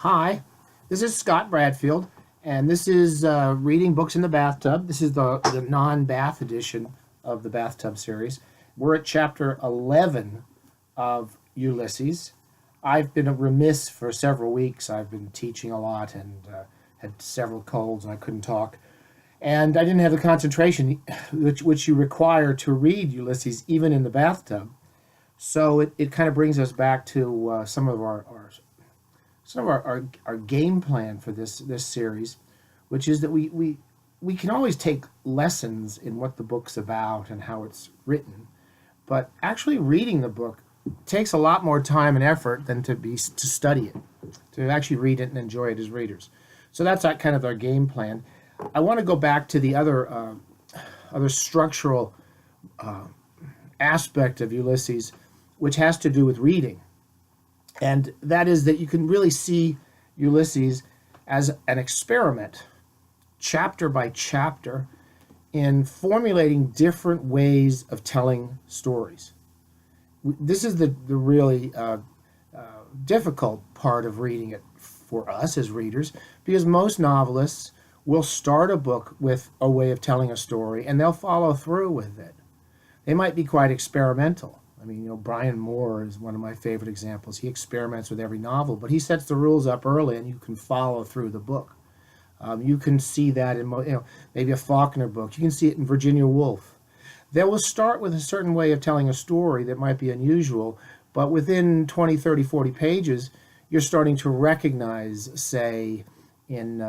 Hi, this is Scott Bradfield, and this is Reading Books in the Bathtub. This is the non-bath edition of the Bathtub series. We're at chapter 11 of Ulysses. I've been remiss for several weeks. I've been teaching a lot and had several colds, and I couldn't talk. And I didn't have the concentration which you require to read Ulysses, even in the bathtub. So it kind of brings us back to some of our game plan for this series, which is that we can always take lessons in what the book's about and how it's written, but actually reading the book takes a lot more time and effort than to study it, to actually read it and enjoy it as readers. So that's kind of our game plan. I want to go back to the other structural aspect of Ulysses, which has to do with reading. And that is that you can really see Ulysses as an experiment, chapter by chapter, in formulating different ways of telling stories. This is the really difficult part of reading it for us as readers, because most novelists will start a book with a way of telling a story and they'll follow through with it. They might be quite experimental. I mean, Brian Moore is one of my favorite examples. He experiments with every novel, but he sets the rules up early, and you can follow through the book. You can see that in maybe a Faulkner book. You can see it in Virginia Woolf. They will start with a certain way of telling a story that might be unusual, but within 20, 30, 40 pages, you're starting to recognize, say, in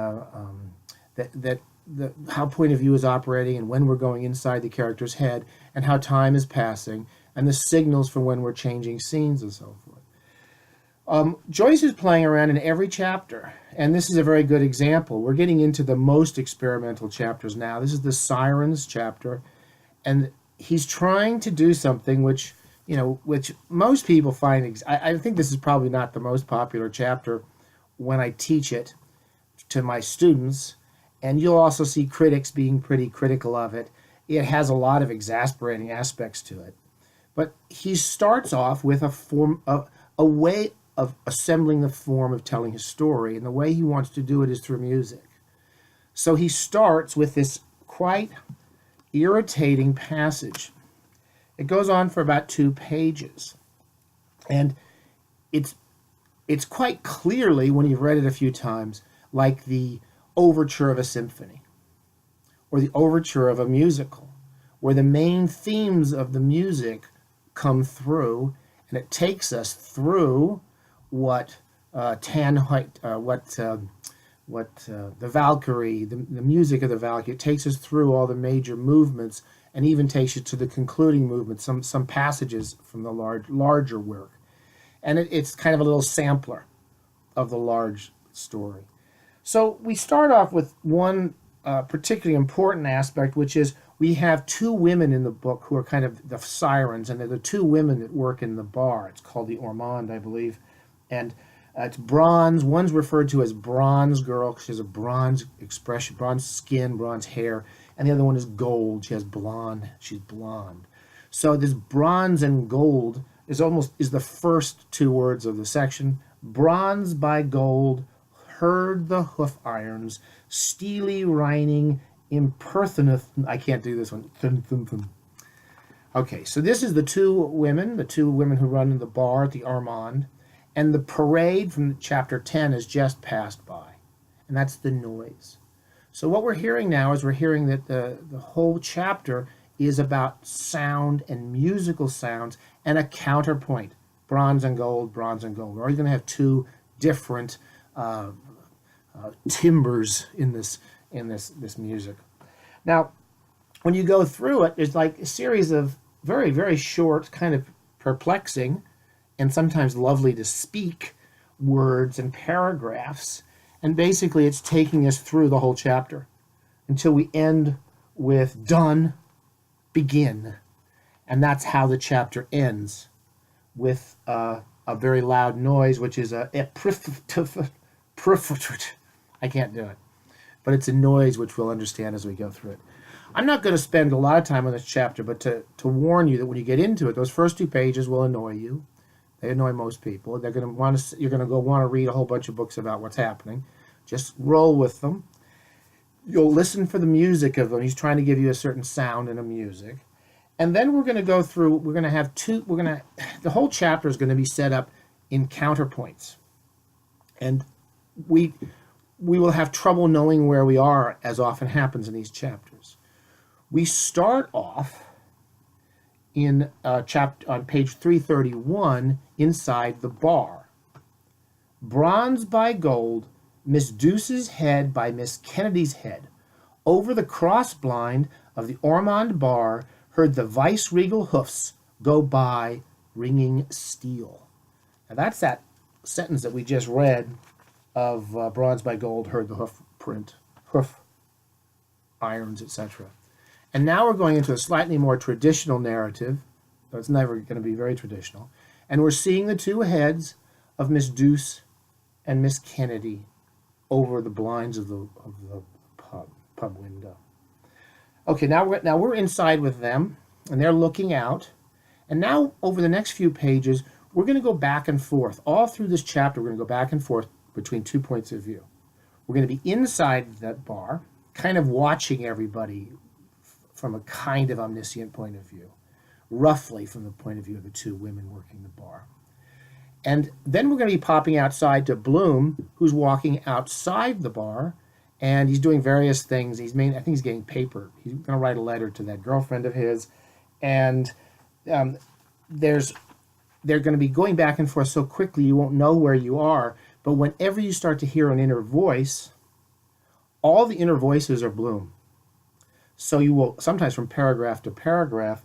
how point of view is operating and when we're going inside the character's head and how time is passing, and the signals for when we're changing scenes and so forth. Joyce is playing around in every chapter, and this is a very good example. We're getting into the most experimental chapters now. This is the Sirens chapter, and he's trying to do something which most people find. I think this is probably not the most popular chapter when I teach it to my students, and you'll also see critics being pretty critical of it. It has a lot of exasperating aspects to it. But he starts off with a way of assembling the form of telling his story, and the way he wants to do it is through music. So he starts with this quite irritating passage. It goes on for about 2 pages, and it's quite clearly, when you've read it a few times, like the overture of a symphony or the overture of a musical, where the main themes of the music come through, and it takes us through what the Valkyrie, the music of the Valkyrie. It takes us through all the major movements, and even takes you to the concluding movement, some passages from the larger work, and it's kind of a little sampler of the large story. So we start off with one particularly important aspect, which is we have 2 women in the book who are kind of the sirens, and they're the 2 women that work in the bar. It's called the Ormond, I believe. And it's bronze. One's referred to as Bronze Girl because she has a bronze expression, bronze skin, bronze hair. And the other one is Gold. She has blonde. She's blonde. So this bronze and gold is the first 2 words of the section. Bronze by gold, heard the hoof irons, steely rining, impertinent. I can't do this one. Okay, so this is the two women who run in the bar at the Armand, and the parade from chapter 10 has just passed by, and that's the noise. So what we're hearing now is we're hearing that the whole chapter is about sound and musical sounds and a counterpoint, bronze and gold, bronze and gold. We're always going to have 2 different timbers in this music. Now, when you go through it, there's like a series of very, very short, kind of perplexing and sometimes lovely to speak words and paragraphs, and basically it's taking us through the whole chapter until we end with done, begin, and that's how the chapter ends, with a very loud noise, which is I can't do it, but it's a noise which we'll understand as we go through it. I'm not going to spend a lot of time on this chapter, but to warn you that when you get into it, those first 2 pages will annoy you. They annoy most people. They're going to want to. You're going to go want to read a whole bunch of books about what's happening. Just roll with them. You'll listen for the music of them. He's trying to give you a certain sound and a music. And then we're going to go through, we're going to have the whole chapter is going to be set up in counterpoints. And we will have trouble knowing where we are, as often happens in these chapters. We start off in on page 331, inside the bar. Bronze by gold, Miss Douce's head by Miss Kennedy's head. Over the cross blind of the Ormond bar, heard the vice-regal hoofs go by, ringing steel. Now that's that sentence that we just read of bronze by gold, heard the hoof print, hoof irons, etc. And now we're going into a slightly more traditional narrative, though it's never going to be very traditional. And we're seeing the two heads of Miss Douce and Miss Kennedy over the blinds of the pub window. Okay, now we're inside with them, and they're looking out. And now, over the next few pages, we're going to go back and forth. All through this chapter, we're going to go back and forth between 2 points of view. We're going to be inside that bar, kind of watching everybody from a kind of omniscient point of view, roughly from the point of view of the two women working the bar. And then we're going to be popping outside to Bloom, who's walking outside the bar, and he's doing various things. I think he's getting paper. He's going to write a letter to that girlfriend of his. And they're going to be going back and forth so quickly you won't know where you are. But whenever you start to hear an inner voice, all the inner voices are Bloom. So you will, sometimes from paragraph to paragraph,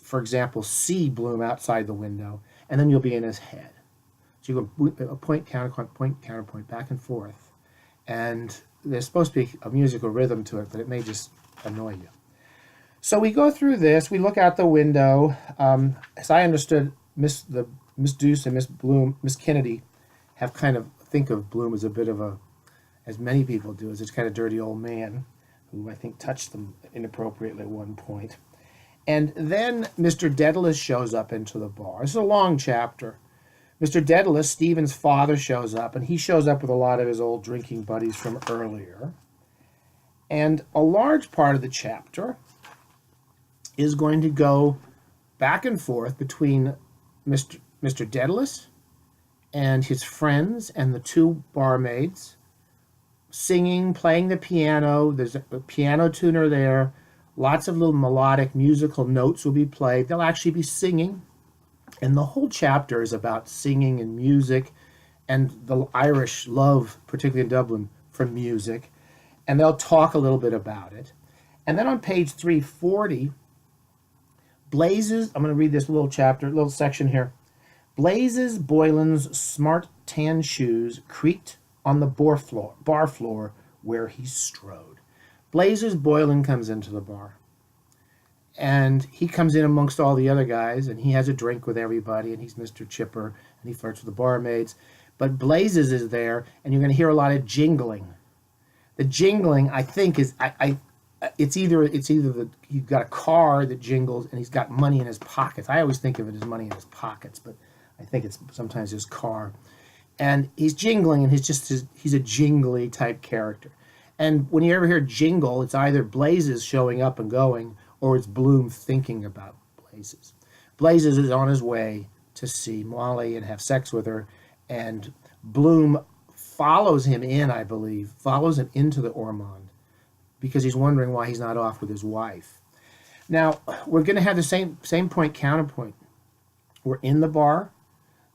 for example, see Bloom outside the window, and then you'll be in his head. So you go point, counterpoint, back and forth. And there's supposed to be a musical rhythm to it, but it may just annoy you. So we go through this. We look out the window. As I understood, Miss Douce and Miss Kennedy have kind of think of Bloom as a bit of a, as many people do, as this kind of dirty old man who I think touched them inappropriately at one point. And then Mr. Daedalus shows up into the bar. This is a long chapter. Mr. Daedalus, Stephen's father, shows up, and he shows up with a lot of his old drinking buddies from earlier. And a large part of the chapter is going to go back and forth between Mr. Daedalus and his friends and the two barmaids, singing, playing the piano. There's a piano tuner there. Lots of little melodic musical notes will be played. They'll actually be singing. And the whole chapter is about singing and music, and the Irish love, particularly in Dublin, for music. And they'll talk a little bit about it. And then on page 340, Blazes, I'm going to read this little section here. Blazes Boylan's smart tan shoes creaked on the bar floor where he strode. Blazes Boylan comes into the bar. And he comes in amongst all the other guys, and he has a drink with everybody, and he's Mr. Chipper, and he flirts with the barmaids. But Blazes is there, and you're going to hear a lot of jingling. The jingling, I think, is it's either you've got a car that jingles, and he's got money in his pockets. I always think of it as money in his pockets, but I think it's sometimes his car. And he's jingling, and he's a jingly type character. And when you ever hear jingle, it's either Blazes showing up and going, or it's Bloom thinking about Blazes. Blazes is on his way to see Molly and have sex with her, and Bloom follows him into the Ormond, because he's wondering why he's not off with his wife. Now, we're going to have the same point, counterpoint. We're in the bar,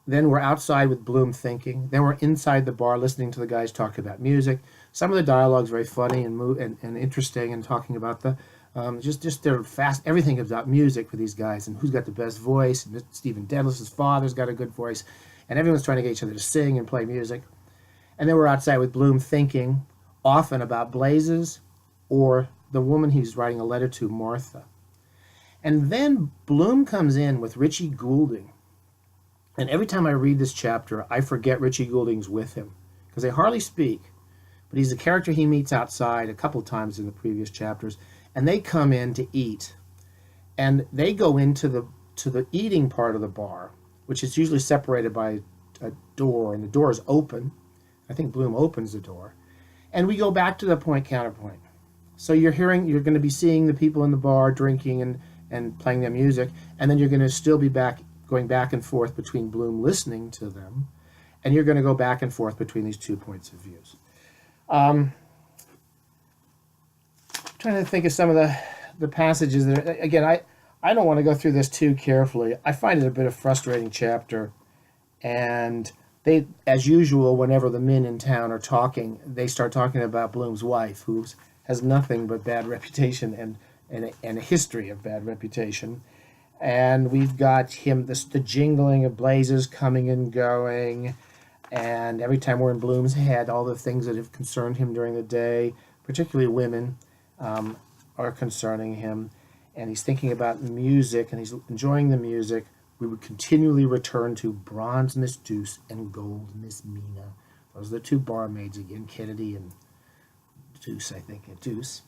then we're outside with Bloom thinking, then we're inside the bar listening to the guys talk about music. Some of the dialogue's very funny and interesting, and talking about the just they're fast. Everything about music for these guys, and who's got the best voice. And Stephen Daedalus' father's got a good voice, and everyone's trying to get each other to sing and play music. And then we're outside with Bloom thinking, often about Blazes or the woman he's writing a letter to, Martha. And then Bloom comes in with Richie Goulding. And every time I read this chapter, I forget Richie Goulding's with him, because they hardly speak. But he's a character he meets outside a couple times in the previous chapters. And they come in to eat, and they go into the eating part of the bar, which is usually separated by a door, and the door is open. I think Bloom opens the door. And we go back to the point counterpoint. So you're going to be seeing the people in the bar drinking and playing their music, and then you're going to still be going back and forth between Bloom listening to them, and you're going to go back and forth between these 2 points of views. Trying to think of some of the passages that, again, I don't want to go through this too carefully. I find it a bit of a frustrating chapter, and they, as usual, whenever the men in town are talking, they start talking about Bloom's wife, who has nothing but bad reputation and a history of bad reputation. And we've got the jingling of blazes coming and going, and every time we're in Bloom's head, all the things that have concerned him during the day, particularly women, are concerning him. And he's thinking about music, and he's enjoying the music. We would continually return to Bronze Miss Deuce and Gold Miss Mina. Those are the 2 barmaids again, Kennedy and Deuce, I think, Deuce.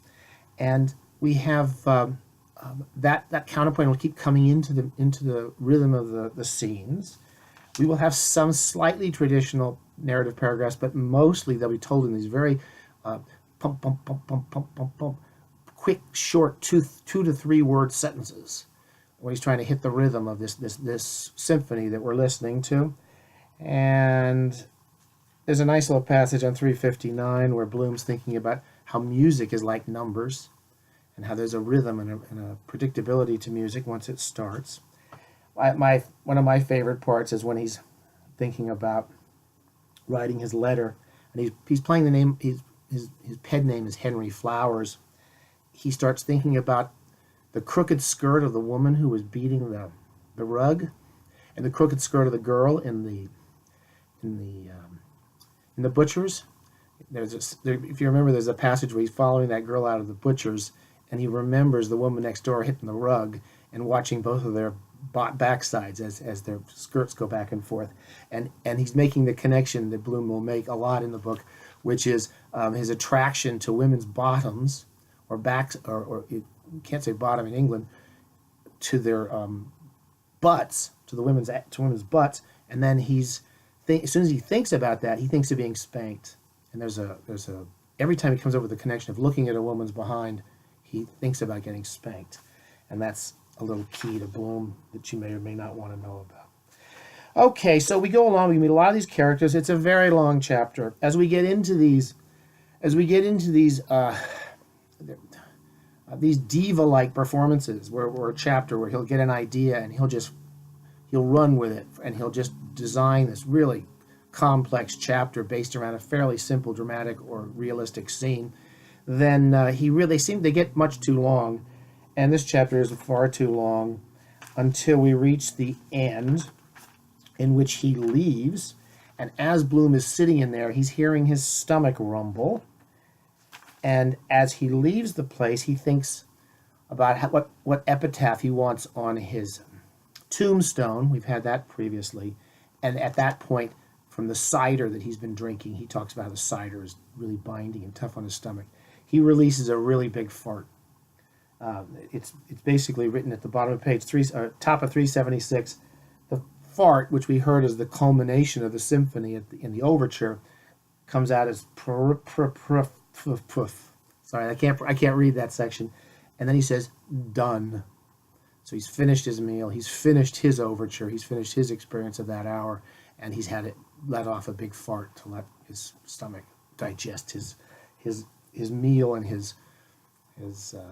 And we have that counterpoint will keep coming into the rhythm of the scenes. We will have some slightly traditional narrative paragraphs, but mostly they'll be told in these very pump, pump, pump, pump, pump, pump, pump, quick, short 2 to 3 word sentences when he's trying to hit the rhythm of this symphony that we're listening to. And there's a nice little passage on 359 where Bloom's thinking about how music is like numbers and how there's a rhythm and a predictability to music once it starts. One of my favorite parts is when he's thinking about writing his letter, and he's playing the name. His pen name is Henry Flowers. He starts thinking about the crooked skirt of the woman who was beating the rug, and the crooked skirt of the girl in the butcher's. If you remember, there's a passage where he's following that girl out of the butcher's, and he remembers the woman next door hitting the rug and watching both of their backsides as their skirts go back and forth. And he's making the connection that Bloom will make a lot in the book, which is his attraction to women's bottoms or backs, or you can't say bottom in England, to their butts, to women's butts. And then as soon as he thinks about that, he thinks of being spanked. And there's a every time he comes up with the connection of looking at a woman's behind, he thinks about getting spanked. And that's a little key to Bloom that you may or may not want to know about. Okay, so we go along, we meet a lot of these characters. It's a very long chapter. As we get into these diva-like performances, where a chapter where he'll get an idea and he'll run with it, and he'll just design this really complex chapter based around a fairly simple dramatic or realistic scene, then they get much too long, and this chapter is far too long until we reach the end, in which he leaves, and as Bloom is sitting in there, he's hearing his stomach rumble, and as he leaves the place, he thinks about what epitaph he wants on his tombstone. We've had that previously, and at that point, from the cider that he's been drinking, he talks about how the cider is really binding and tough on his stomach. He releases a really big fart. It's basically written at the bottom of page 3, top of 376. The fart, which we heard as the culmination of the symphony in the overture, comes out as sorry, I can't read that section. And then he says, done. So he's finished his meal, he's finished his overture, he's finished his experience of that hour, and he's had it let off a big fart to let his stomach digest his meal and his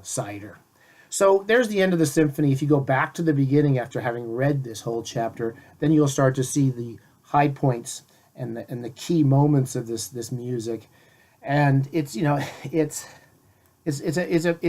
cider. So there's the end of the symphony. If you go back to the beginning after having read this whole chapter, then you'll start to see the high points and the key moments of this music. And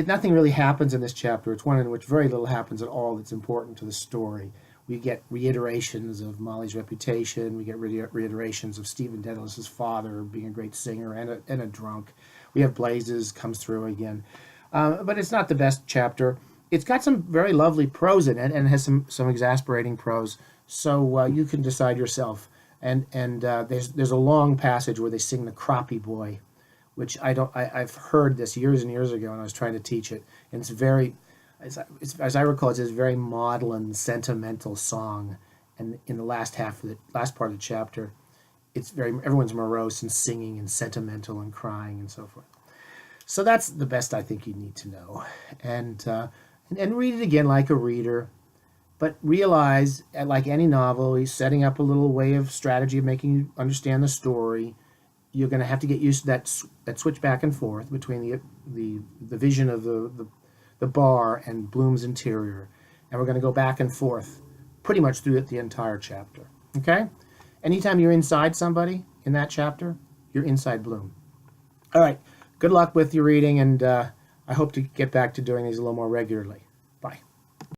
nothing really happens in this chapter. It's one in which very little happens at all that's important to the story. We get reiterations of Molly's reputation. We get reiterations of Stephen Dedalus' father being a great singer and a drunk. We have Blazes comes through again. But it's not the best chapter. It's got some very lovely prose in it and has some exasperating prose. So you can decide yourself. And there's a long passage where they sing the Crappie Boy, which I've heard this years and years ago, and I was trying to teach it. And it's very, as I recall, it's a very maudlin, sentimental song, And in the last part of the chapter, everyone's morose and singing and sentimental and crying and so forth. So that's the best I think you need to know. And read it again like a reader, but realize, like any novel, he's setting up a little way of strategy of making you understand the story. You're going to have to get used to that switch back and forth between the vision of the bar and Bloom's interior, and we're going to go back and forth pretty much through the entire chapter. Okay? Anytime you're inside somebody in that chapter, you're inside Bloom. All right. Good luck with your reading, and I hope to get back to doing these a little more regularly.